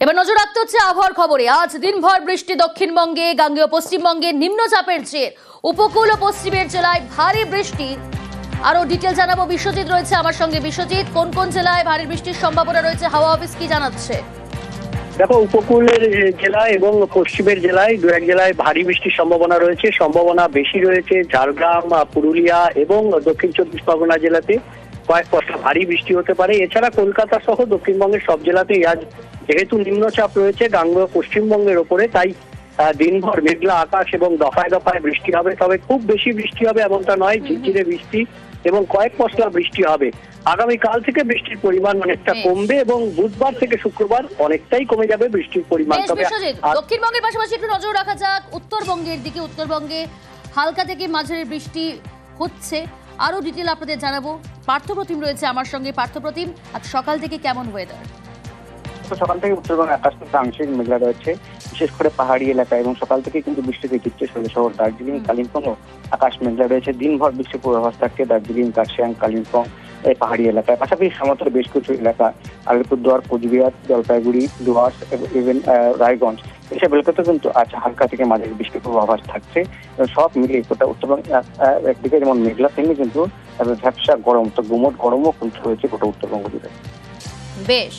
এবার নজর রাখতে হচ্ছে আবহাওয়ার খবরে। আজ দিনভর বৃষ্টি দক্ষিণবঙ্গে, গাঙ্গেয় পশ্চিমবঙ্গে নিম্নচাপের জের, উপকূল ও পশ্চিমের জেলায় ভারী বৃষ্টি। আরো ডিটেল জানাবো, বিশ্বজিৎ রয়েছে আমার সঙ্গে। বিশ্বজিৎ, কোন কোন জেলায় ভারী বৃষ্টির সম্ভাবনা রয়েছে? হাওয়া অফিস কি জানাচ্ছে? দেখো, উপকূলের জেলায় এবং পশ্চিমের জেলায় দু এক জেলায় ভারী বৃষ্টির সম্ভাবনা রয়েছে। সম্ভাবনা বেশি রয়েছে ঝাড়গ্রাম, পুরুলিয়া এবং দক্ষিণ চব্বিশ পরগনা জেলাতে কয়েক পশলা ভারী বৃষ্টি হতে পারে। এছাড়া কলকাতা সহ দক্ষিণবঙ্গের সব জেলাতেই আজ যেহেতু নিম্নচাপ রয়েছে গাঙ্গেয় পশ্চিমবঙ্গের ওপরে, তাই দিনভর মেঘলা আকাশ এবং দফায় দফায় বৃষ্টি হবে। তবে খুব বেশি বৃষ্টি হবে এমনটা নয়, ঝিরঝিরে বৃষ্টি এবং কয়েক পশলা বৃষ্টি হবে। আগামীকাল থেকে বৃষ্টির পরিমাণ অনেকটা কমবে এবং বুধবার থেকে শুক্রবার অনেকটাই কমে যাবে বৃষ্টির পরিমাণ। তবে দক্ষিণবঙ্গের পাশাপাশি একটু নজর রাখা যাক উত্তরবঙ্গের দিকে। উত্তরবঙ্গে হালকা থেকে মাঝারি বৃষ্টি হচ্ছে। আরো ডিটেল আপনাদের জানাবো। পার্থপ্রতিম রয়েছে আমার সঙ্গে। পার্থপ্রতিম, আজ সকাল থেকে কেমন ওয়েদার? সকাল থেকে উত্তরবঙ্গে আকাশ কিন্তু আংশিক মেঘলা রয়েছে, বিশেষ করে পাহাড়ি এলাকা, এবং সকাল থেকে কিন্তু বৃষ্টি দেখছে শহর দার্জিলিং, কালিম্পং আকাশ মেঘলা রয়েছে। দিনভর বৃষ্টির পূর্বাভাস থাকছে দার্জিলিং, কার্শিয়াং, কালিম্পং এই পাহাড়ি এলাকায়। পাশাপাশি সমতল বেশ কিছু এলাকা আলিপুরদুয়ার, কোচবিহার, জলপাইগুড়ি, ডুয়ার্স এবং রায়গঞ্জ এসব এলাকাতে কিন্তু আজ হালকা থেকে মাঝারি বৃষ্টির পূর্বাভাস থাকছে। সব মিলিয়ে গোটা উত্তরবঙ্গ একদিকে যেমন মেঘলা, তেমনি কিন্তু ঝাপসা গরম, তো গুমট গরমও কিন্তু রয়েছে গোটা উত্তরবঙ্গ জুড়ে। বেশ।